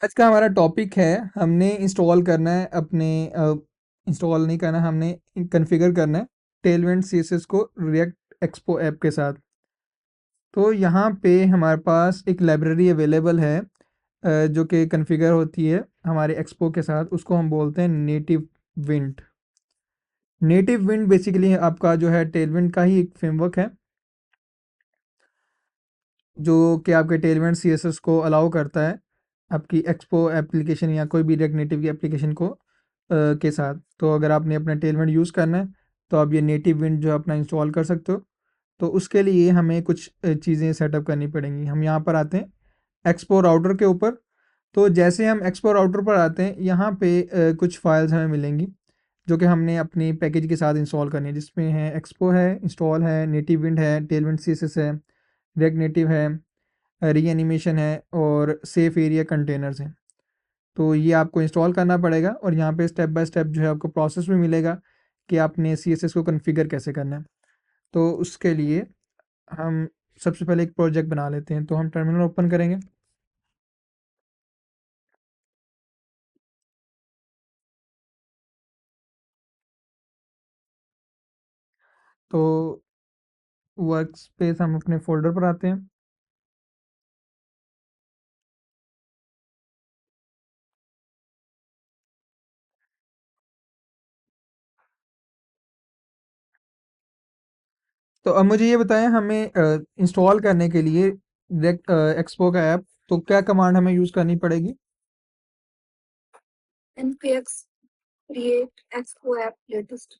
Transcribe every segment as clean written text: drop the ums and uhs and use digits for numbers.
आज का हमारा टॉपिक है हमने इंस्टॉल करना है अपने इंस्टॉल नहीं करना हमने कॉन्फ़िगर करना है टेलविंड सीएसएस को रिएक्ट एक्सपो ऐप के साथ। तो यहाँ पे हमारे पास एक लाइब्रेरी अवेलेबल है जो कि कॉन्फ़िगर होती है हमारे एक्सपो के साथ, उसको हम बोलते हैं native wind. Native wind basically आपका जो है टेलविंड का ही एक फ्रेमवर्क है जो कि आपके टेलविंड सीएसएस को अलाउ करता है आपकी एक्सपो एप्लीकेशन या कोई भी रिएक्ट नेटिव की एप्लीकेशन को के साथ। तो अगर आपने अपना टेलविंड यूज़ करना है तो आप ये नेटिव विंड जो है अपना इंस्टॉल कर सकते हो। तो उसके लिए हमें कुछ चीज़ें सेटअप करनी पड़ेंगी। हम यहाँ पर आते हैं एक्सपो राउटर के ऊपर। तो जैसे हम एक्सपो राउटर पर आते हैं यहाँ पे कुछ फाइल्स हमें मिलेंगी जो कि हमने अपनी पैकेज के साथ इंस्टॉल करनी है, जिसमें है एक्सपो है, इंस्टॉल है, नेटिव विंड है, टेलविंड सीएसएस है, रिएक्ट नेटिव है, रीएनिमेशन है और सेफ एरिया कंटेनर्स हैं। तो ये आपको इंस्टॉल करना पड़ेगा और यहाँ पे स्टेप बाय स्टेप जो है आपको प्रोसेस भी मिलेगा कि आपने सीएसएस को कॉन्फ़िगर कैसे करना है। तो उसके लिए हम सबसे पहले एक प्रोजेक्ट बना लेते हैं। तो हम टर्मिनल ओपन करेंगे। तो वर्क स्पेस हम अपने फ़ोल्डर पर आते हैं। तो अब मुझे ये बताएँ हमें इंस्टॉल करने के लिए डायरेक्ट एक्सपो का ऐप, तो क्या कमांड हमें यूज़ करनी पड़ेगी? npx create expo app latest।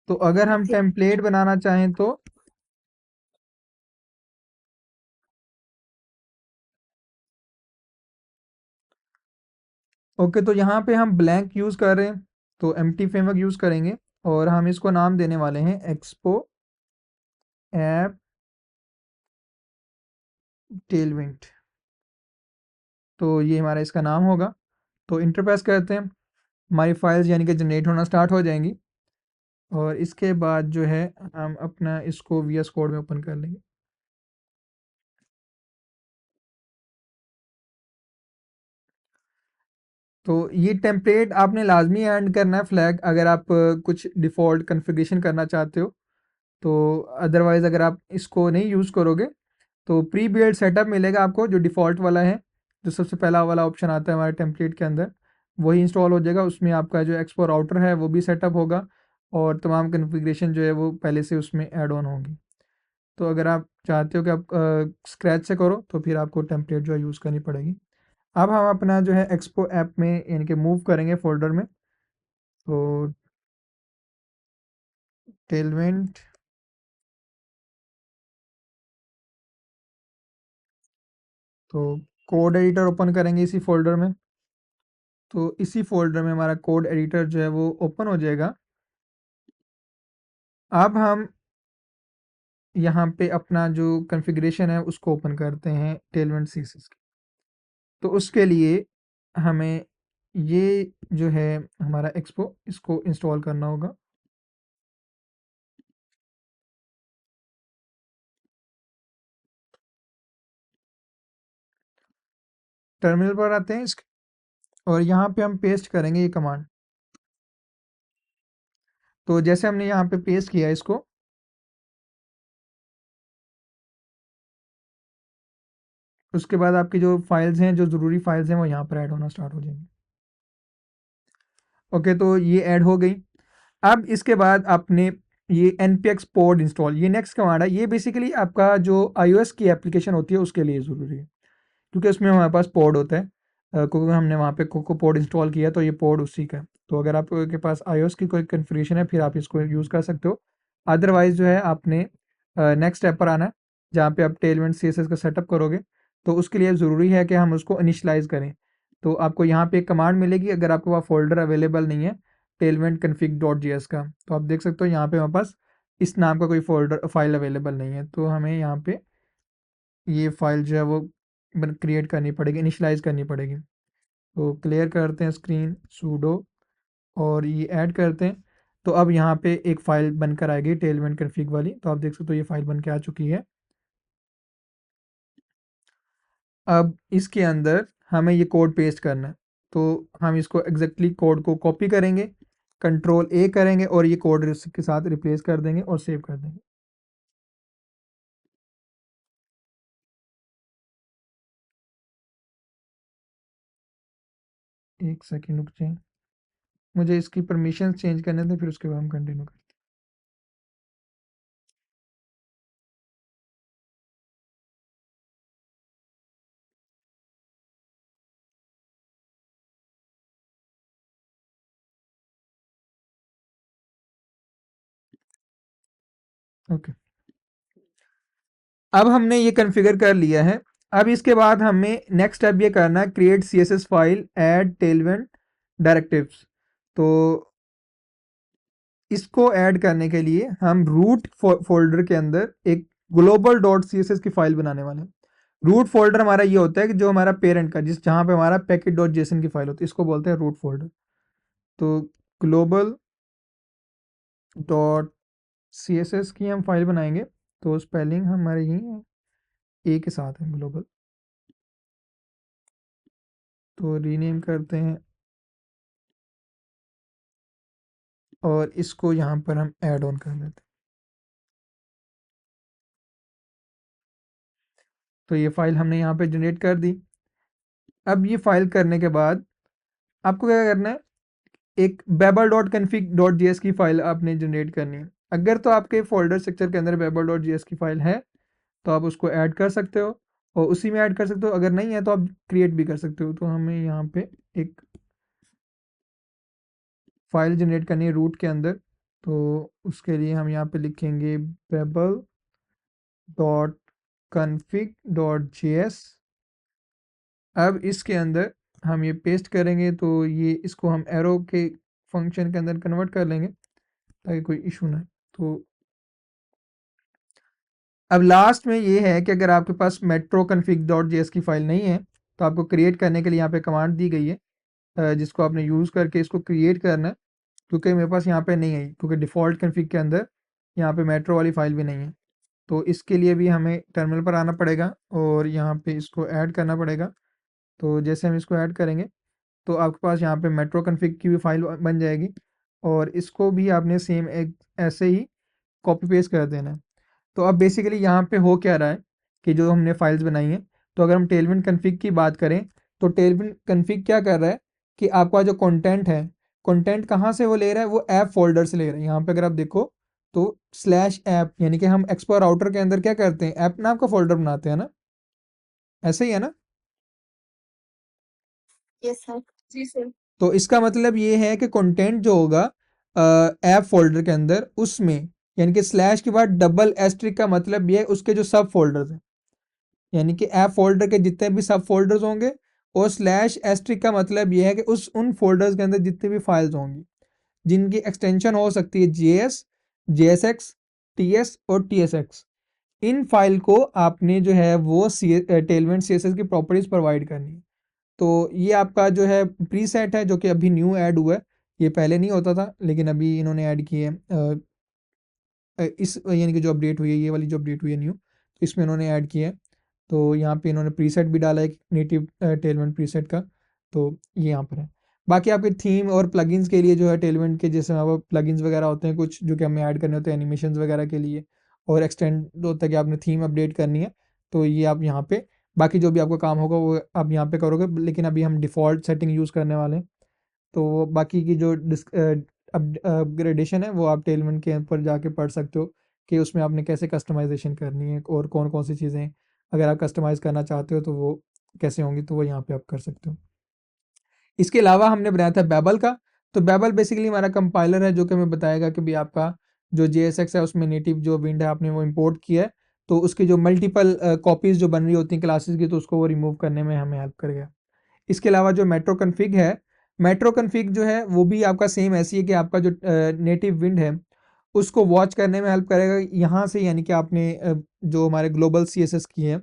तो अगर हम टेम्पलेट बनाना चाहें तो? ओके, तो यहाँ पे हम ब्लैंक यूज़ कर रहे हैं, तो एम्प्टी फ्रेमवर्क यूज़ करेंगे और हम इसको नाम देने वाले हैं एक्सपो ऐप टेलविंड। तो ये हमारा इसका नाम होगा। तो इंटर प्रेस करते हैं, हमारी फाइल्स यानी कि जनरेट होना स्टार्ट हो जाएंगी और इसके बाद जो है हम अपना इसको वीएस कोड में ओपन कर लेंगे। तो ये टेम्पलेट आपने लाजमी ऐड करना है फ्लैग, अगर आप कुछ डिफ़ॉल्ट कॉन्फ़िगरेशन करना चाहते हो। तो अदरवाइज़ अगर आप इसको नहीं यूज़ करोगे तो प्री बिल्ड सेटअप मिलेगा आपको जो डिफ़ॉल्ट वाला है, जो सबसे पहला वाला ऑप्शन आता है हमारे टेम्पलेट के अंदर, वही इंस्टॉल हो जाएगा। उसमें आपका जो एक्सपो राउटर है वो भी सेटअप होगा और तमाम कॉन्फ़िगरेशन जो है वो पहले से उसमें ऐड ऑन होंगी। तो अगर आप चाहते हो कि आप स्क्रैच से करो तो फिर आपको टेम्पलेट जो है यूज़ करनी पड़ेगी। अब हम अपना जो है एक्सपो ऐप में यानी कि मूव करेंगे फ़ोल्डर में। तो टेलविंड, तो कोड एडिटर ओपन करेंगे इसी फ़ोल्डर में। तो इसी फ़ोल्डर में हमारा कोड एडिटर जो है वो ओपन हो जाएगा। अब हम यहाँ पे अपना जो कॉन्फ़िगरेशन है उसको ओपन करते हैं टेलविंड सीएसएस की। तो उसके लिए हमें ये जो है हमारा एक्सपो, इसको इंस्टॉल करना होगा। टर्मिनल पर आते हैं और यहाँ पे हम पेस्ट करेंगे ये कमांड। तो जैसे हमने यहाँ पे पेस्ट किया इसको, उसके बाद आपकी जो फाइल्स हैं, जो ज़रूरी फाइल्स हैं, वो यहाँ पर ऐड होना स्टार्ट हो जाएंगी। ओके, तो ये ऐड हो गई। अब इसके बाद आपने ये npx pod इंस्टॉल, ये नेक्स्ट कमांड है। ये बेसिकली आपका जो iOS की एप्लीकेशन होती है उसके लिए ज़रूरी है, क्योंकि उसमें हमारे पास पॉड होता है। क्योंकि हमने वहाँ पे कोको पॉड इंस्टॉल किया तो ये पॉड उसी का है। तो अगर आपके पास iOS की कोई कन्फिग्रेशन है फिर आप इसको यूज़ कर सकते हो। अदरवाइज़ जो है आपने नेक्स्ट स्टेप पर आना है, जहाँ पे आप टेलविंड सीएसएस का सेटअप करोगे। तो उसके लिए ज़रूरी है कि हम उसको इनिशियलाइज़ करें। तो आपको यहाँ पे एक कमांड मिलेगी, अगर आपके पास फ़ोल्डर अवेलेबल नहीं है टेलविंड config डॉट जेएस का, तो आप देख सकते हो यहाँ पे हमारे पास इस नाम का कोई फ़ोल्डर फाइल अवेलेबल नहीं है। तो हमें यहाँ पे ये फ़ाइल जो है वो क्रिएट करनी पड़ेगी, इनिशियलाइज़ करनी पड़ेगी। तो क्लियर करते हैं स्क्रीन सूडो और ये ऐड करते हैं। तो अब यहाँ पे एक फ़ाइल बनकर आएगी टेलविंड config वाली। तो आप देख सकते हो ये फ़ाइल बन के आ चुकी है। अब इसके अंदर हमें ये कोड पेस्ट करना है, तो हम इसको एग्जैक्टली कोड को कॉपी करेंगे, कंट्रोल ए करेंगे और ये कोड इसके साथ रिप्लेस कर देंगे और सेव कर देंगे। एक सेकेंड रुक जाए, मुझे इसकी परमिशन चेंज करने थे, फिर उसके बाद हम कंटिन्यू करते हैं। ओके, अब हमने ये कॉन्फ़िगर कर लिया है। अब इसके बाद हमें नेक्स्ट स्टेप ये करना है, create CSS file add Tailwind directives. तो इसको ऐड करने के लिए हम रूट फोल्डर के अंदर एक global dot C S S की फाइल बनाने वाले हैं। रूट फोल्डर हमारा ये होता है कि जो हमारा पेरेंट का, जिस जहाँ पे हमारा पैकेट डॉट जेसन की फाइल होती है, इसको बोलते हैं रूट फोल्डर। तो global dot C S S की हम फाइल बनाएंगे, तो स्पेलिंग हमारे ही ए के साथ है, ग्लोबल। तो रीनेम करते हैं और इसको यहाँ पर हम ऐड ऑन कर देते हैं। तो ये फाइल हमने यहाँ पे जनरेट कर दी। अब ये फाइल करने के बाद आपको क्या करना है, एक babel dot config dot G S की फाइल आपने जनरेट करनी है। अगर तो आपके फोल्डर स्ट्रक्चर के अंदर babel डॉट जी एस की फाइल है तो आप उसको ऐड कर सकते हो और उसी में ऐड कर सकते हो, अगर नहीं है तो आप क्रिएट भी कर सकते हो। तो हमें यहाँ पे एक फाइल जनरेट करनी है रूट के अंदर, तो उसके लिए हम यहाँ पे लिखेंगे babel dot config dot J S. अब इसके अंदर हम ये पेस्ट करेंगे, तो ये इसको हम एरो के फंक्शन के अंदर कन्वर्ट कर लेंगे ताकि कोई इशू ना है। तो अब लास्ट में ये है कि अगर आपके पास मेट्रो कन्फिग डॉट जेएस की फाइल नहीं है तो आपको क्रिएट करने के लिए यहाँ पे कमांड दी गई है, जिसको आपने यूज़ करके इसको क्रिएट करना है। क्योंकि मेरे पास यहाँ पे नहीं है, क्योंकि डिफ़ॉल्ट कन्फिग के अंदर यहाँ पे मेट्रो वाली फाइल भी नहीं है। तो इसके लिए भी हमें टर्मिनल पर आना पड़ेगा और यहाँ पे इसको ऐड करना पड़ेगा। तो जैसे हम इसको ऐड करेंगे तो आपके पास यहाँ पे मेट्रो कन्फिग की भी फाइल बन जाएगी और इसको भी आपने सेम एक ऐसे ही कॉपी पेस्ट कर देना है। तो अब बेसिकली यहाँ पे हो क्या रहा है कि जो हमने फाइल्स बनाई हैं, तो अगर हम टेलविंड कन्फिग की बात करें तो टेलविंड कन्फिग क्या कर रहा है कि आपका जो कंटेंट है, कंटेंट कहाँ से वो ले रहा है, वो ऐप फोल्डर से ले रहा है। यहाँ पे अगर आप देखो तो स्लैश ऐप, यानी कि हम एक्सप्लोर राउटर के अंदर क्या करते हैं, ऐप नाम का फोल्डर बनाते हैं ना, ऐसे ही है ना। Yes sir. जी सर। तो इसका मतलब ये है कि कंटेंट जो होगा ऐप फोल्डर के अंदर, उसमें यानी कि स्लैश के बाद डबल एस्ट्रिक का मतलब ये है उसके जो सब फोल्डर्स हैं, यानी कि ऐप फोल्डर के जितने भी सब फोल्डर्स होंगे, और स्लैश एस्ट्रिक का मतलब ये है कि उस उन फोल्डर्स के अंदर जितने भी फाइल्स होंगी जिनकी एक्सटेंशन हो सकती है जेएस, जेएसएक्स, टीएस और टीएसएक्स, इन फाइल को आपने जो है वो टेलविंड सीएसएस की प्रॉपर्टीज प्रोवाइड करनी है। तो ये आपका जो है प्रीसेट है, जो कि अभी न्यू ऐड हुआ है, ये पहले नहीं होता था लेकिन अभी इन्होंने ऐड किए हैं। इस यानी कि जो अपडेट हुई है, ये वाली जो अपडेट हुई है न्यू, इसमें इन्होंने ऐड किया है। तो यहाँ पे इन्होंने प्रीसेट भी डाला है नेटिव टेलविंड प्रीसेट का, तो ये यहाँ पर है। बाकी आपके थीम और प्लगइन्स के लिए जो है टेलविंड के जैसे वहाँ पर प्लगइन्स वगैरह होते हैं कुछ जो कि हमें ऐड करने होते हैं एनिमेशंस वगैरह के लिए, और एक्सटेंड होता है कि आपने थीम अपडेट करनी है, तो ये आप यहाँ पे बाकी जो भी आपका काम होगा वो आप यहाँ पे करोगे। लेकिन अभी हम डिफ़ॉल्ट सेटिंग यूज़ करने वाले हैं, तो बाकी की जो अपग्रेडेशन है वो आप टेलमेंट के ऊपर जाके पढ़ सकते हो कि उसमें आपने कैसे कस्टमाइजेशन करनी है और कौन कौन सी चीज़ें अगर आप कस्टमाइज़ करना चाहते हो तो वो कैसे होंगी, तो वो यहाँ पे आप कर सकते हो। इसके अलावा हमने बनाया था बैबल का। तो बैबल बेसिकली हमारा कंपाइलर है जो कि हमें बताएगा कि भाई आपका जो JSX है उसमें नेटिव जो विंड है आपने वो इंपोर्ट किया है, तो उसकी जो मल्टीपल कॉपीज़ जो बन रही होती हैं क्लासेस की, तो उसको वो रिमूव करने में हमें हेल्प करेगा। इसके अलावा जो मेट्रो कन्फिग है, मेट्रो कन्फिग जो है वो भी आपका सेम ऐसी है कि आपका जो नेटिव विंड है उसको वॉच करने में हेल्प करेगा यहाँ से, यानी कि आपने जो हमारे ग्लोबल CSS की है,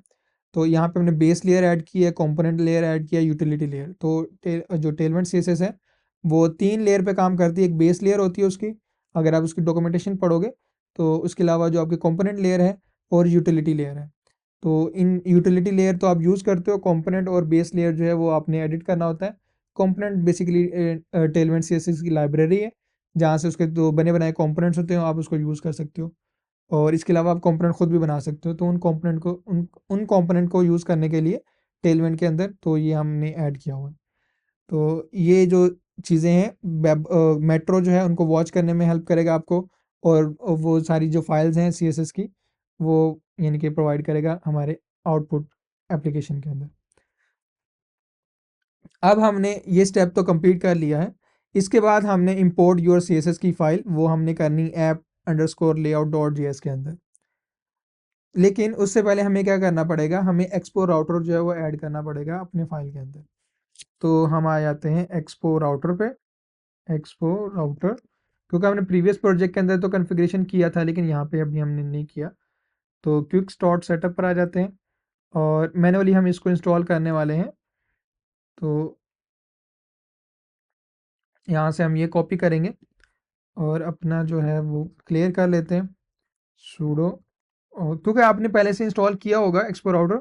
तो यहाँ पे हमने बेस लेयर ऐड की है, कंपोनेंट लेयर ऐड किया, यूटिलिटी लेयर। तो जो टेलविंड CSS है वो 3 लेयर पे काम करती है। एक बेस लेयर होती है उसकी, अगर आप उसकी डॉक्यूमेंटेशन पढ़ोगे, तो उसके अलावा जो आपकी कंपोनेंट लेयर है और यूटिलिटी लेयर है। तो इन यूटिलिटी लेयर तो आप यूज़ करते हो, कंपोनेंट और बेस लेयर जो है वो आपने एडिट करना होता है। कंपोनेंट बेसिकली टेलमेंट सीएसएस की लाइब्रेरी है, जहाँ से उसके जो बने बनाए कंपोनेंट्स होते हैं आप उसको यूज़ कर सकते हो। और इसके अलावा आप कंपोनेंट खुद भी बना सकते हो, तो उन कंपोनेंट को यूज़ करने के लिए टेलमेंट के अंदर तो ये हमने ऐड किया हुआ है। तो ये जो चीज़ें हैं वेब मेट्रो जो है उनको वॉच करने में हेल्प करेगा आपको, और वो सारी जो फाइल्स हैं सीएसएस की वो यानी कि प्रोवाइड करेगा हमारे आउटपुट एप्लीकेशन के अंदर। अब हमने ये स्टेप तो कंप्लीट कर लिया है। इसके बाद हमने इंपोर्ट योर सीएसएस की फाइल वो हमने करनी app underscore layout dot JS के अंदर। लेकिन उससे पहले हमें क्या करना पड़ेगा, हमें एक्सपो राउटर जो है वो ऐड करना पड़ेगा अपने फाइल के अंदर। तो हम आ जाते हैं एक्सपो राउटर पे। एक्सपो राउटर, क्योंकि हमने प्रीवियस प्रोजेक्ट के अंदर तो कॉन्फ़िगरेशन किया था लेकिन यहाँ पे अभी हमने नहीं किया। तो क्विक स्टार्ट सेटअप पर आ जाते हैं और मैनुअली हम इसको इंस्टॉल करने वाले हैं। तो यहाँ से हम ये कॉपी करेंगे और अपना जो है वो क्लियर कर लेते हैं सूडो। और क्योंकि आपने पहले से इंस्टॉल किया होगा एक्सपो राउटर,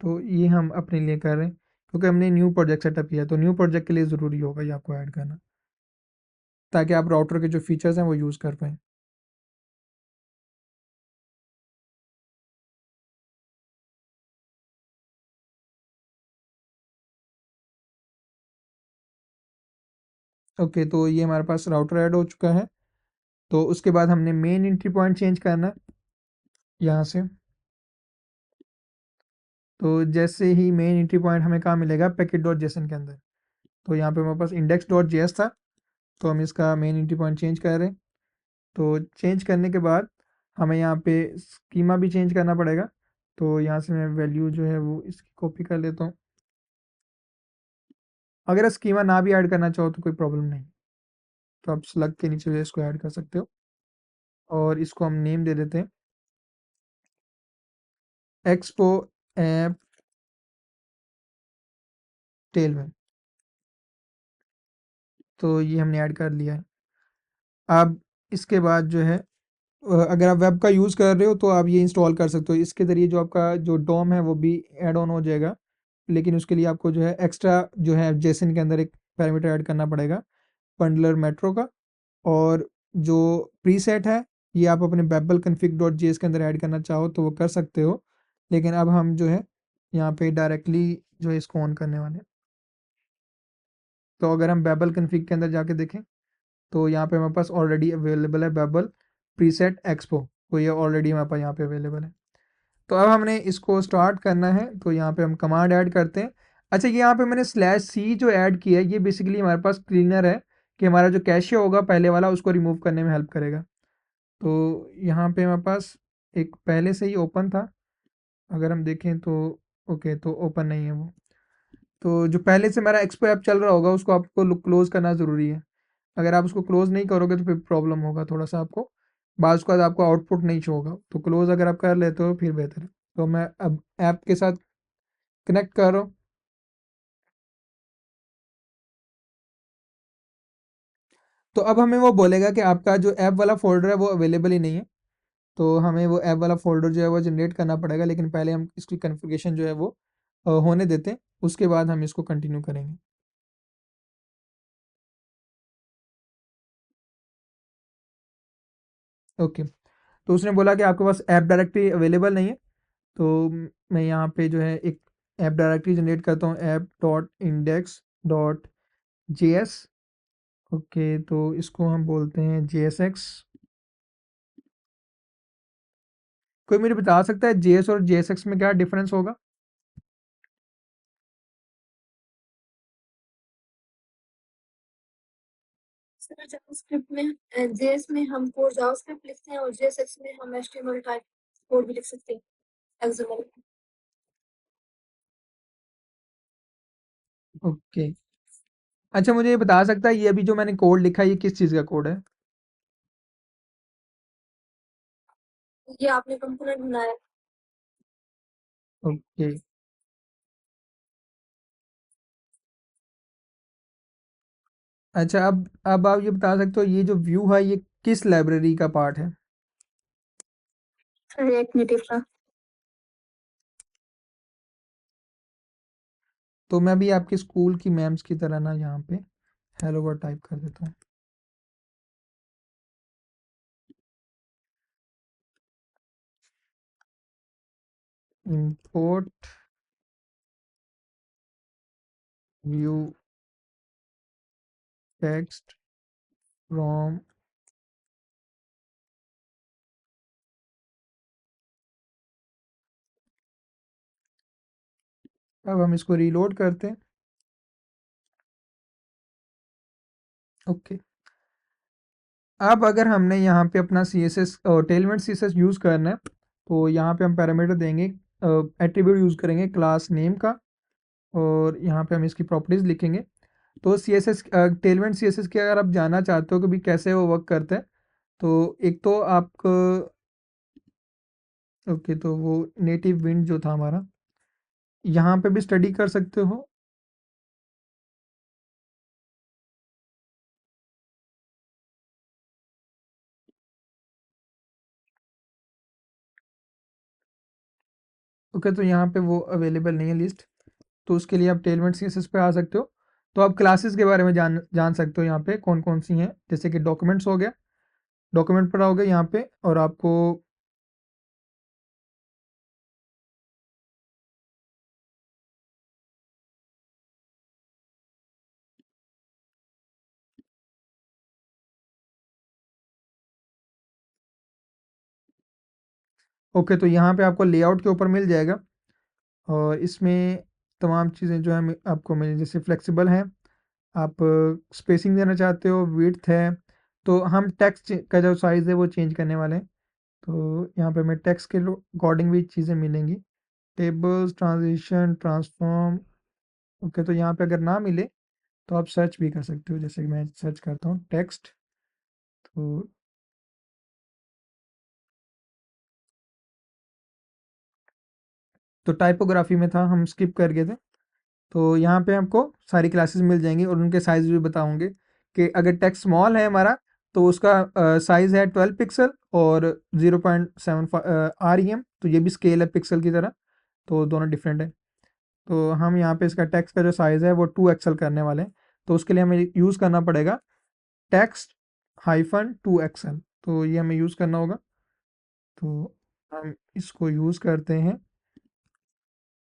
तो ये हम अपने लिए कर रहे हैं क्योंकि हमने न्यू प्रोजेक्ट सेटअप किया, तो न्यू प्रोजेक्ट के लिए ज़रूरी होगा ये आपको ऐड करना, ताकि आप राउटर के जो फीचर्स हैं वो यूज़ कर पाएँ। ओके, तो ये हमारे पास राउटर ऐड हो चुका है। तो उसके बाद हमने मेन एंट्री पॉइंट चेंज करना है यहाँ से। तो जैसे ही मेन एंट्री पॉइंट हमें कहाँ मिलेगा, पैकेट डॉट जेसन के अंदर। तो यहाँ पे हमारे पास इंडेक्स डॉट जेएस था, तो हम इसका मेन एंट्री पॉइंट चेंज कर रहे हैं। तो चेंज करने के बाद हमें यहाँ पे स्कीमा भी चेंज करना पड़ेगा। तो यहाँ से मैं वैल्यू जो है वो इसकी कॉपी कर लेता हूँ। अगर स्कीमा ना भी ऐड करना चाहो तो कोई प्रॉब्लम नहीं, तो आप स्लग के नीचे जो है इसको ऐड कर सकते हो। और इसको हम नेम दे देते हैं एक्सपो ऐप टेलमेंट। तो ये हमने ऐड कर लिया है। अब इसके बाद जो है अगर आप वेब का यूज़ कर रहे हो तो आप ये इंस्टॉल कर सकते हो। इसके ज़रिए जो आपका जो डोम है वो भी ऐड ऑन हो जाएगा, लेकिन उसके लिए आपको जो है एक्स्ट्रा जो है जेसन के अंदर एक पैरामीटर ऐड करना पड़ेगा बंडलर मेट्रो का। और जो प्रीसेट है ये आप अपने बेबल config डॉट जेएस के अंदर ऐड करना चाहो तो वो कर सकते हो, लेकिन अब हम जो है यहाँ पे डायरेक्टली जो है इसको ऑन करने वाले हैं। तो अगर हम बेबल config के अंदर जाके देखें तो यहाँ पे हमारे पास ऑलरेडी अवेलेबल है बेबल प्रीसेट एक्सपो, तो ये ऑलरेडी हमारे पास यहाँ पे अवेलेबल है। तो अब हमने इसको स्टार्ट करना है, तो यहाँ पे हम कमांड ऐड करते हैं। अच्छा, ये यहाँ पे मैंने स्लैश सी जो ऐड किया है ये बेसिकली हमारे पास क्लीनर है कि हमारा जो कैशे होगा पहले वाला उसको रिमूव करने में हेल्प करेगा। तो यहाँ पे हमारे पास एक पहले से ही ओपन था, अगर हम देखें तो ओके, तो ओपन नहीं है वो। तो जो पहले से मेरा एक्सपो ऐप चल रहा होगा उसको आपको क्लोज करना ज़रूरी है। अगर आप उसको क्लोज नहीं करोगे तो फिर प्रॉब्लम होगा थोड़ा सा आपको, बाद उसके बाद आपको आउटपुट नहीं शो होगा। तो क्लोज अगर आप कर लेते हो फिर बेहतर है। तो मैं अब ऐप के साथ कनेक्ट कर रहा हूँ। तो अब हमें वो बोलेगा कि आपका जो ऐप वाला फ़ोल्डर है वो अवेलेबल ही नहीं है। तो हमें वो ऐप वाला फ़ोल्डर जो है वो जनरेट करना पड़ेगा, लेकिन पहले हम इसकी कॉन्फ़िगरेशन जो है वो होने देते हैं, उसके बाद हम इसको कंटिन्यू करेंगे। ओके, तो उसने बोला कि आपके पास ऐप डायरेक्टरी अवेलेबल नहीं है। तो मैं यहाँ पे जो है एक ऐप डायरेक्टरी जनरेट करता हूँ, app dot index dot JS. Okay, तो इसको हम बोलते हैं जेएसएक्स। कोई मुझे बता सकता है जेएस और जेएसएक्स में क्या डिफरेंस होगा? सर जावास्क्रिप्ट में जेएस में हम कोड जावास्क्रिप्ट लिखते हैं और जेएसएक्स में हम एचटीएमएल टाइप कोड भी लिख सकते हैं एक्सएमएल। ओके, अच्छा मुझे ये बता सकता है ये अभी जो मैंने कोड लिखा है ये किस चीज़ का कोड है? ये आपने कंपोनेंट बनाया। ओके, अच्छा अब आप ये बता सकते हो ये जो व्यू है ये किस लाइब्रेरी का पार्ट है? रिएक्ट नेटिव का। तो मैं भी आपके स्कूल की मैम्स की तरह ना यहाँ पे हेलो वर्ल्ड टाइप कर देता हूँ। इंपोर्ट व्यू टेक्स्ट फ्रॉम, अब हम इसको रीलोड करते हैं। ओके, अब अगर हमने यहाँ पे अपना C S S element C S S use करना है, तो यहाँ पे हम पैरामीटर देंगे, एट्रीब्यूट यूज़ करेंगे क्लास नेम का, और यहाँ पे हम इसकी प्रॉपर्टीज़ लिखेंगे। तो C S S element C S S के अगर आप जानना चाहते हो कि भी कैसे वो वर्क करता है, तो एक तो आप ओके, तो वो नेटिव विंड जो था हमारा, यहाँ पे भी स्टडी कर सकते हो। ओके, तो यहाँ पे वो अवेलेबल नहीं है लिस्ट, तो उसके लिए आप टेलमेंट सी एस एस पे आ सकते हो। तो आप क्लासेस के बारे में जान जान सकते हो यहाँ पे कौन कौन सी हैं, जैसे कि डॉक्यूमेंट्स हो गया, डॉक्यूमेंट पर आओगे यहाँ पे और आपको ओके, तो यहाँ पे आपको लेआउट के ऊपर मिल जाएगा, और इसमें तमाम चीज़ें जो है आपको मिल, जैसे फ्लेक्सिबल है, आप स्पेसिंग देना चाहते हो, विड्थ है, तो हम टेक्स्ट का जो साइज़ है वो चेंज करने वाले हैं। तो यहाँ पे हमें टेक्स्ट के अकॉर्डिंग भी चीज़ें मिलेंगी, टेबल्स, ट्रांजिशन, ट्रांसफॉर्म। ओके, तो यहाँ पे अगर ना मिले तो आप सर्च भी कर सकते हो, जैसे कि मैं सर्च करता हूँ टेक्स्ट, तो टाइपोग्राफी में था, हम स्किप कर गए थे। तो यहाँ पे आपको सारी क्लासेस मिल जाएंगी और उनके साइज भी बताऊंगे, कि अगर टेक्स्ट स्मॉल है हमारा तो उसका साइज है 12 पिक्सल और 0.7 आर ई एम, तो ये भी स्केल है पिक्सल की तरह, तो दोनों डिफरेंट है। तो हम यहाँ पे इसका टेक्स्ट का जो साइज़ है वो 2 एक्सएल करने वाले हैं, तो उसके लिए हमें यूज़ करना पड़ेगा टेक्स्ट हाइफन 2 एक्सएल, तो ये हमें यूज़ करना होगा। तो हम इसको यूज़ करते हैं,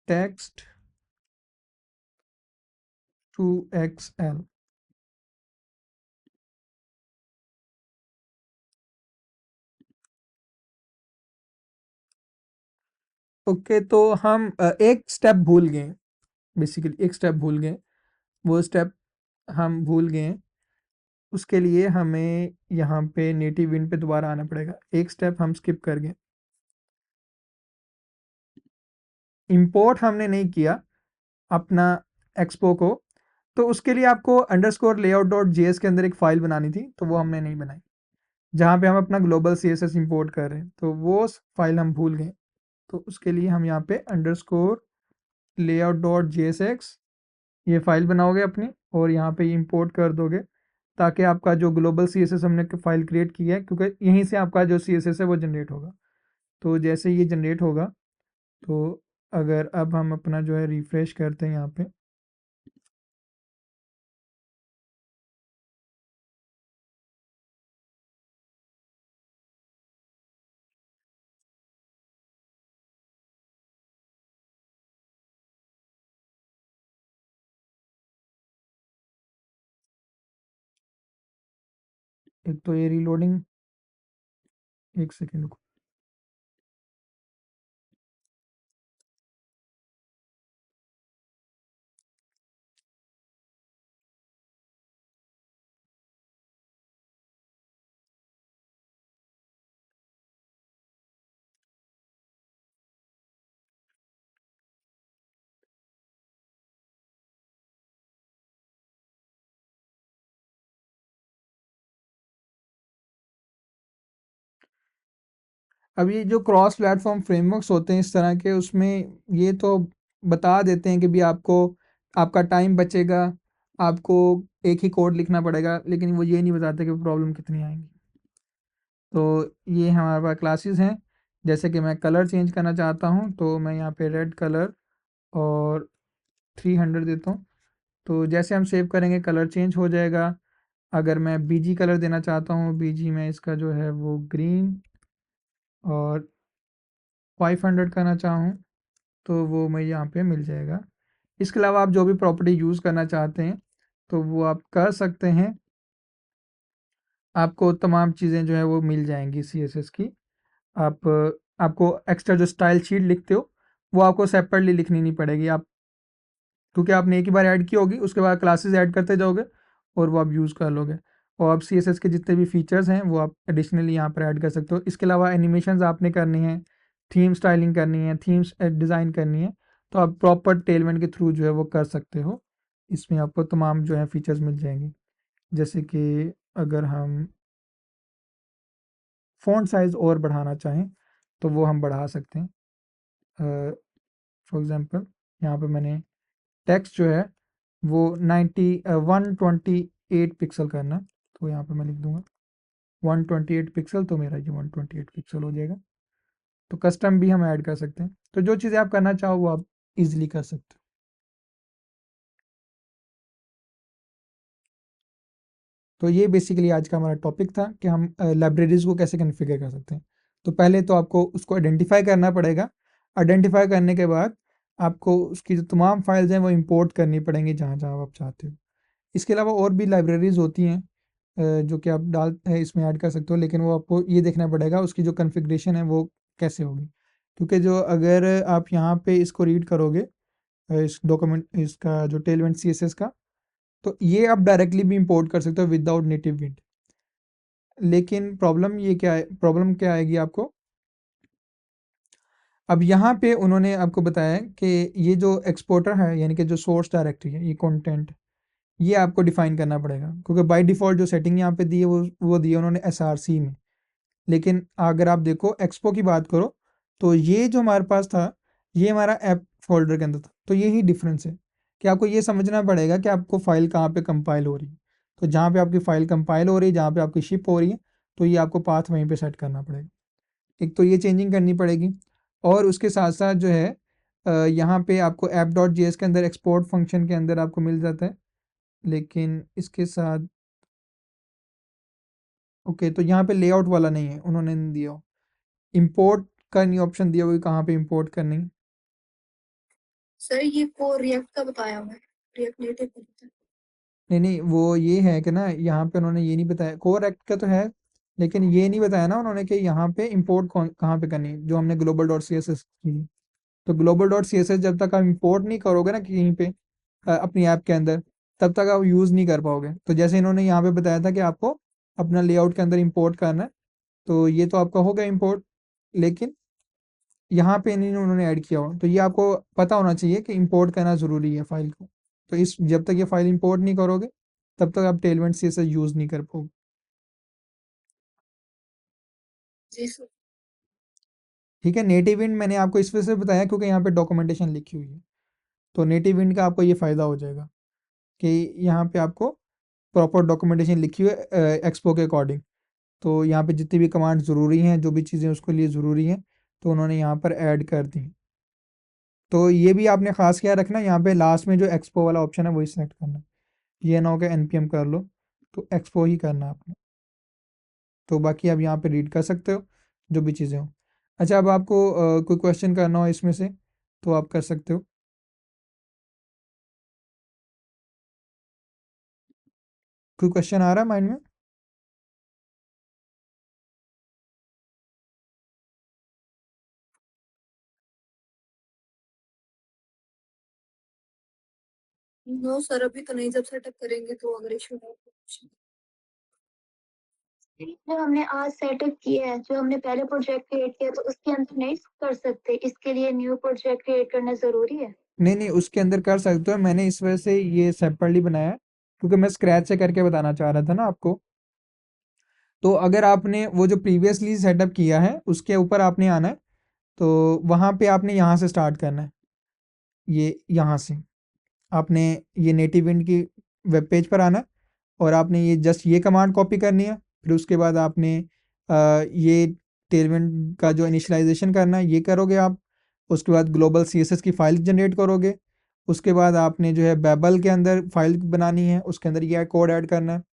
टेक्स्ट 2 एक्सएल। ओके, तो हम एक स्टेप भूल गए, बेसिकली एक स्टेप भूल गए, वो स्टेप हम भूल गए हैं। उसके लिए हमें यहाँ पे नेटिव विंड पे दोबारा आना पड़ेगा, एक स्टेप हम स्किप कर गए। इंपोर्ट हमने नहीं किया अपना एक्सपो को, तो उसके लिए आपको अंडरस्कोर लेआउट डॉट जेएस के अंदर एक फ़ाइल बनानी थी, तो वो हमने नहीं बनाई, जहाँ पे हम अपना global C S S import कर रहे हैं, तो वो फाइल हम भूल गए। तो उसके लिए हम यहाँ पे underscore layout dot J S x ये फाइल बनाओगे अपनी, और यहाँ पे इंपोर्ट कर दोगे, ताकि आपका जो ग्लोबल सी एस एस हमने फाइल क्रिएट की है, क्योंकि यहीं से आपका जो सी एस एस है वो जनरेट होगा। तो जैसे ये जनरेट होगा, तो अगर अब हम अपना जो है रिफ्रेश करते हैं यहाँ पे, एक तो ये रीलोडिंग, एक सेकेंड। अब ये जो क्रॉस प्लेटफॉर्म फ्रेमवर्क्स होते हैं इस तरह के, उसमें ये तो बता देते हैं कि भी आपको आपका टाइम बचेगा, आपको एक ही कोड लिखना पड़ेगा, लेकिन वो ये नहीं बताते कि प्रॉब्लम कितनी आएंगी। तो ये हमारे पास क्लासेस हैं, जैसे कि मैं कलर चेंज करना चाहता हूँ, तो मैं यहाँ पे रेड कलर और 300 देता हूँ। तो जैसे हम सेव करेंगे कलर चेंज हो जाएगा। अगर मैं बीजी कलर देना चाहता हूँ, बीजी में इसका जो है वो ग्रीन और 500 करना चाहूँ तो वो मैं यहाँ पे मिल जाएगा। इसके अलावा आप जो भी प्रॉपर्टी यूज़ करना चाहते हैं तो वो आप कर सकते हैं। आपको तमाम चीज़ें जो है वो मिल जाएंगी CSS की। आप आपको एक्स्ट्रा जो स्टाइल शीट लिखते हो वो आपको सेपरेटली लिखनी नहीं पड़ेगी। आप क्योंकि आपने एक ही बार ऐड की होगी, उसके बाद क्लासेस ऐड करते जाओगे और वो आप यूज़ कर लोगे। और आप CSS के जितने भी फीचर्स हैं वो आप एडिशनली यहाँ पर ऐड कर सकते हो। इसके अलावा एनिमेशंस आपने करनी है, थीम स्टाइलिंग करनी है, थीम्स डिज़ाइन करनी है, तो आप प्रॉपर टेलमेंट के थ्रू जो है वो कर सकते हो। इसमें आपको तमाम जो है फीचर्स मिल जाएंगे। जैसे कि अगर हम फ़ॉन्ट साइज़ और बढ़ाना चाहें तो वो हम बढ़ा सकते हैं। फॉर एग्ज़ाम्पल यहाँ पे मैंने टेक्स्ट जो है वो 128 पिक्सल करना है, तो यहाँ पे मैं लिख दूंगा 128 पिक्सल, तो मेरा ये 128 पिक्सल हो जाएगा। तो कस्टम भी हम ऐड कर सकते हैं। तो जो चीज़ें आप करना चाहो वो आप इजीली कर सकते हो। तो ये बेसिकली आज का हमारा टॉपिक था कि हम लाइब्रेरीज को कैसे कॉन्फ़िगर कर सकते हैं। तो पहले तो आपको उसको आइडेंटिफाई करना पड़ेगा। आइडेंटिफाई करने के बाद आपको उसकी जो तमाम फाइल्स हैं वो इंपोर्ट करनी पड़ेंगी जहाँ जहाँ आप चाहते हो। इसके अलावा और भी लाइब्रेरीज होती हैं जो कि आप इसमें ऐड कर सकते हो, लेकिन वो आपको ये देखना पड़ेगा उसकी जो कॉन्फ़िगरेशन है वो कैसे होगी। क्योंकि जो अगर आप यहाँ पे इसको रीड करोगे इस डॉक्यूमेंट इसका जो टेलमेंट CSS का, तो ये आप डायरेक्टली भी इंपोर्ट कर सकते हो विदाउट नेटिव विंड। लेकिन प्रॉब्लम क्या आएगी आपको। अब यहाँ पे उन्होंने आपको बताया कि ये जो एक्सपोर्टर है यानी कि जो सोर्स डायरेक्टरी है, ये कंटेंट, ये आपको डिफाइन करना पड़ेगा। क्योंकि बाय डिफ़ॉल्ट जो सेटिंग यहाँ पे दी है वो दी है उन्होंने SRC में। लेकिन अगर आप देखो एक्सपो की बात करो तो ये जो हमारे पास था ये हमारा ऐप फ़ोल्डर के अंदर था। तो यही डिफ़रेंस है कि आपको ये समझना पड़ेगा कि आपको फ़ाइल कहाँ पे कंपाइल हो रही है। तो जहाँ पे आपकी फ़ाइल कंपाइल हो रही है, जहाँ पे आपकी शिप हो रही है, तो ये आपको पाथ वहीं पे सेट करना पड़ेगा। एक तो ये चेंजिंग करनी पड़ेगी और उसके साथ-साथ जो है यहाँ पे आपको app.js के अंदर एक्सपोर्ट फंक्शन के अंदर आपको मिल जाता है। लेकिन इसके साथ ओके, तो यहाँ पे लेआउट वाला नहीं है, उन्होंने नहीं दिया हो। इंपोर्ट का नहीं ऑप्शन दिया हुआ है, कहाँ पे इंपोर्ट करनी है। सर ये को रिएक्ट का बताया हुआ है, रिएक्ट नेटिव का बताया। नहीं नहीं, वो ये है कि ना यहाँ पे उन्होंने ये नहीं बताया, कोर एक्ट का तो है, लेकिन ये नहीं बताया ना उन्होंने कि यहाँ पे इंपोर्ट कहाँ पे करनी है, जो हमने global dot C S S की। तो global dot C S S जब तक आप इंपोर्ट नहीं करोगे ना कहीं पे अपनी ऐप के अंदर, तब तक आप यूज़ नहीं कर पाओगे। तो जैसे इन्होंने यहाँ पे बताया था कि आपको अपना लेआउट के अंदर इंपोर्ट करना है, तो ये तो आपका हो गया इंपोर्ट। लेकिन यहाँ पे नहीं उन्होंने ऐड किया हो, तो ये आपको पता होना चाहिए कि इंपोर्ट करना ज़रूरी है फाइल को। तो इस जब तक ये फाइल इंपोर्ट नहीं करोगे तब तक आप टेलमेंट CSS यूज़ नहीं कर पाओगे। जी सर। ठीक है, नेटिव इंड मैंने आपको इस वजह से बताया क्योंकि यहाँ पे डॉक्यूमेंटेशन लिखी हुई है। तो नेटिव इंड का आपको ये फ़ायदा हो जाएगा कि यहाँ पे आपको प्रॉपर डॉक्यूमेंटेशन लिखी हुई है एक्सपो के अकॉर्डिंग। तो यहाँ पे जितनी भी कमांड ज़रूरी हैं, जो भी चीज़ें उसके लिए ज़रूरी हैं, तो उन्होंने यहाँ पर ऐड कर दी। तो ये भी आपने ख़ास ख्याल रखना, यहाँ पे लास्ट में जो एक्सपो वाला ऑप्शन है वही सेलेक्ट करना। ये ना हो कि NPM कर लो, तो एक्सपो ही करना है आपने। तो बाकी आप यहाँ पे रीड कर सकते हो जो भी चीज़ें हो। अच्छा, अब आपको कोई क्वेश्चन करना हो इसमें से तो आप कर सकते हो। कोई क्वेश्चन आ रहा है माइंड में? नो सर अभी तो नहीं, जब सेटअप करेंगे तो अगर इशू हो तो। जो हमने आज सेटअप किया है, जो हमने पहले प्रोजेक्ट क्रिएट किया, तो उसके अंदर नहीं कर सकते, इसके लिए न्यू प्रोजेक्ट क्रिएट करना जरूरी है। नहीं नहीं, उसके अंदर कर सकते हो। मैंने इस वजह से ये सेपरेटली बनाया है क्योंकि मैं स्क्रैच से करके बताना चाह रहा था ना आपको। तो अगर आपने वो जो प्रीवियसली सेटअप किया है उसके ऊपर आपने आना है, तो वहाँ पे आपने यहाँ से स्टार्ट करना है। ये यहाँ से आपने ये नेटिव इंड की वेब पेज पर आना है और आपने ये जस्ट ये कमांड कॉपी करनी है। फिर उसके बाद आपने ये टेलमेंट का जो इनिशियलाइजेशन करना है ये करोगे आप। उसके बाद ग्लोबल CSS की फाइल जनरेट करोगे उसके बाद आपने जो है बेबल के अंदर फाइल बनानी है, उसके अंदर ये कोड ऐड करना है।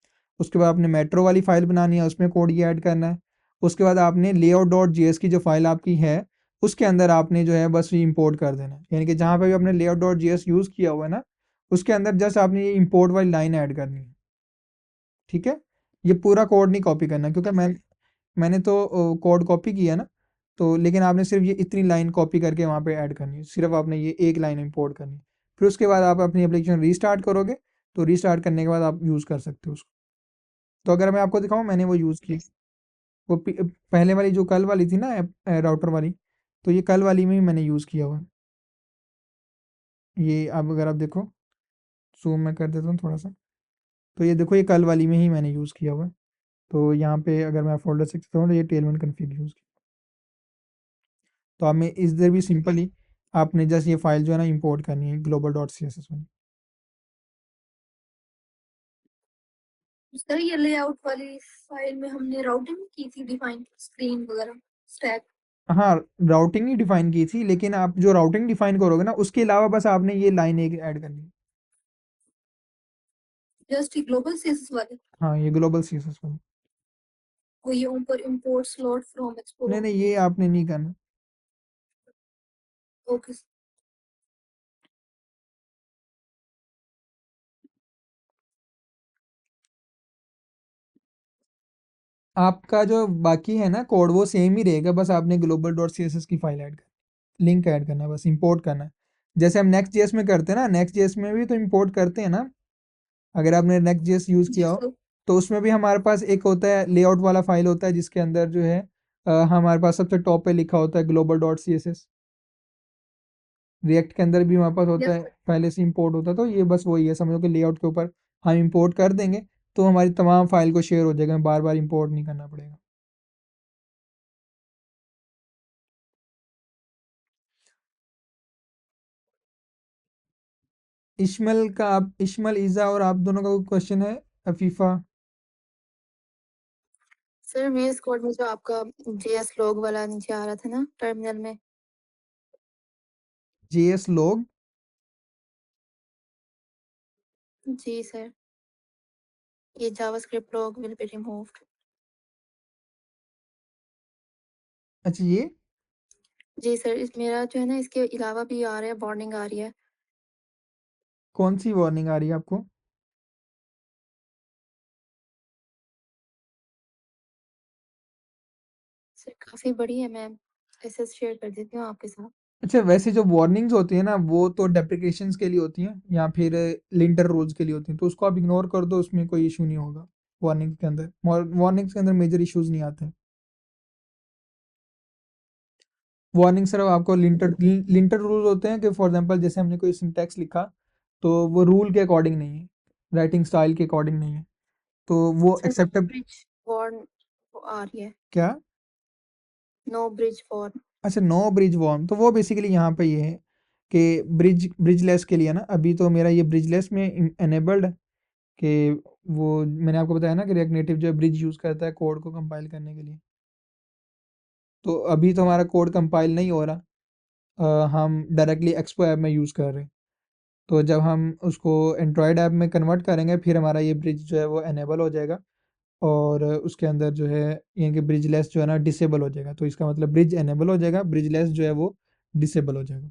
उसके बाद आपने मेट्रो वाली फाइल बनानी है, उसमें कोड ये ऐड करना है। उसके बाद आपने लेआउट डॉट जेएस की जो फाइल आपकी है उसके अंदर आपने जो है बस ये इंपोर्ट कर देना है, यानी कि जहाँ पे भी आपने लेआउट डॉट जेएस यूज़ किया हुआ है ना, उसके अंदर जस्ट आपने ये इंपोर्ट वाली लाइन ऐड करनी है। ठीक है, ये पूरा कोड नहीं कॉपी करना, क्योंकि मैंने तो कोड कॉपी किया ना, तो लेकिन आपने सिर्फ ये इतनी लाइन कॉपी करके वहाँ पे ऐड करनी है, सिर्फ आपने ये एक लाइन इंपोर्ट करनी है। फिर उसके बाद आप अपनी एप्लीकेशन रीस्टार्ट करोगे, तो रीस्टार्ट करने के बाद आप यूज़ कर सकते हो उसको। तो अगर मैं आपको दिखाऊँ, मैंने वो यूज़ की, वो पहले वाली जो कल वाली थी ना राउटर वाली, तो ये कल वाली में ही मैंने यूज़ किया हुआ है। ये अब अगर आप देखो, जूम मैं कर देता हूँ थोड़ा सा, तो ये देखो ये कल वाली में ही मैंने यूज़ किया हुआ है। तो यहाँ पे अगर मैं फोल्डर से हूँ तो ये टेलमेंट कन्फिग यूज़ किया। तो आप में इधर भी सिंपली आपने जस्ट ये फाइल जो है ना इंपोर्ट करनी है, global dot C S S वाली। सर ये लेआउट वाली फाइल में हमने राउटिंग की थी, डिफाइन स्क्रीन वगैरह, स्टैक। हाँ, राउटिंग ही डिफाइन की थी, लेकिन आप जो राउटिंग डिफाइन करोगे ना उसके अलावा बस आपने ये लाइन एक ऐड करनी है। जस्ट ग्लोबल सीएसएस वाले हाँ, ये ग्लोबल सी एस एस वाली। को ये ऊपर इंपोर्ट स्लॉट फ्रॉम नहीं एक्सपोर्ट। नहीं, ये आपने नहीं करना। ओके। आपका जो बाकी है ना कोड वो सेम ही रहेगा, बस आपने global dot C S S की फाइल ऐड कर, लिंक ऐड करना है, बस इंपोर्ट करना है। जैसे हम नेक्स्ट जेएस में करते हैं ना, नेक्स्ट जेएस में भी तो इंपोर्ट करते हैं ना, अगर आपने नेक्स्ट जेएस यूज़ जी किया हो, सर। तो उसमें भी हमारे पास एक होता है लेआउट वाला फाइल होता है, जिसके अंदर जो है हमारे पास सबसे टॉप पे लिखा होता है global dot C S S. React के अंदर भी हमारे पास होता यस है, सर। पहले से इंपोर्ट होता है, तो ये बस वही है, समझो कि लेआउट के ऊपर हम इंपोर्ट कर देंगे, तो हमारी तमाम फाइल को शेयर हो जाएगा, बार बार इंपोर्ट नहीं करना पड़ेगा। इश्मल का, आप इश्मल ईज़ा और आप दोनों का कोई क्वेश्चन है? अफीफ़ा? सर VS कोड में जो आपका जेएस लॉग वाला नीचे आ रहा था ना टर्मिनल में। JS log? जी सर, ये JavaScript log will be removed. अच्छा, ये जी सर, इस मेरा जो है ना इसके अलावा भी आ रहा है, वार्निंग आ रही है। कौन सी वार्निंग आ रही है आपको? सर काफ़ी बड़ी है, मैं ऐसे शेयर कर देती हूँ आपके साथ। अच्छा, वैसे जो वार्निंग्स होती है ना वो तो डेप्रिकेशंस के लिए होती हैं या फिर लिंटर रूल्स के लिए होती हैं, तो उसको आप इग्नोर कर दो, उसमें कोई इशू नहीं होगा। वार्निंग के अंदर, वार्निंग्स के अंदर मेजर इश्यूज नहीं आते हैं। वार्निंग सिर्फ आपको लिंटर लिंटर रूल होते हैं कि फॉर एग्जांपल जैसे हमने कोई सिंटैक्स लिखा, तो वो रूल के अकॉर्डिंग नहीं है, राइटिंग स्टाइल के अकॉर्डिंग नहीं है, तो वो sir no acceptable. Bridge warn आ रही है। क्या? No bridge warn. अच्छा, नो ब्रिज वार्न, तो वो बेसिकली यहाँ पे ये है कि ब्रिजलेस के लिए ना, अभी तो मेरा ये ब्रिजलेस में एनेबल्ड है कि वो मैंने आपको बताया ना कि रिएक्ट नेटिव जो है ब्रिज यूज़ करता है कोड को कंपाइल करने के लिए। तो अभी तो हमारा कोड कंपाइल नहीं हो रहा, हम डायरेक्टली एक्सपो ऐप में यूज़ कर रहे हैं। तो जब हम उसको एंड्रॉयड ऐप में कन्वर्ट करेंगे, फिर हमारा ये ब्रिज जो है वो एनेबल हो जाएगा, और उसके अंदर जो है यानी कि ब्रिजलेस जो है ना डिसेबल हो जाएगा। तो इसका मतलब ब्रिज एनेबल हो जाएगा, ब्रिजलेस जो है वो डिसेबल हो जाएगा।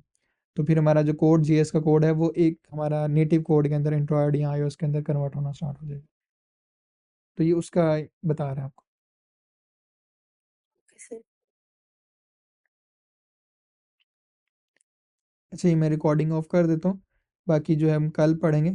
तो फिर हमारा जो कोड जीएस का कोड है वो एक हमारा नेटिव कोड के अंदर एंड्रॉयड या आईओएस के अंदर कन्वर्ट होना स्टार्ट हो जाएगा। तो ये उसका बता रहा है आपको। Okay sir. अच्छा, ये मैं रिकॉर्डिंग ऑफ कर देता हूँ, बाकी जो है हम कल पढ़ेंगे।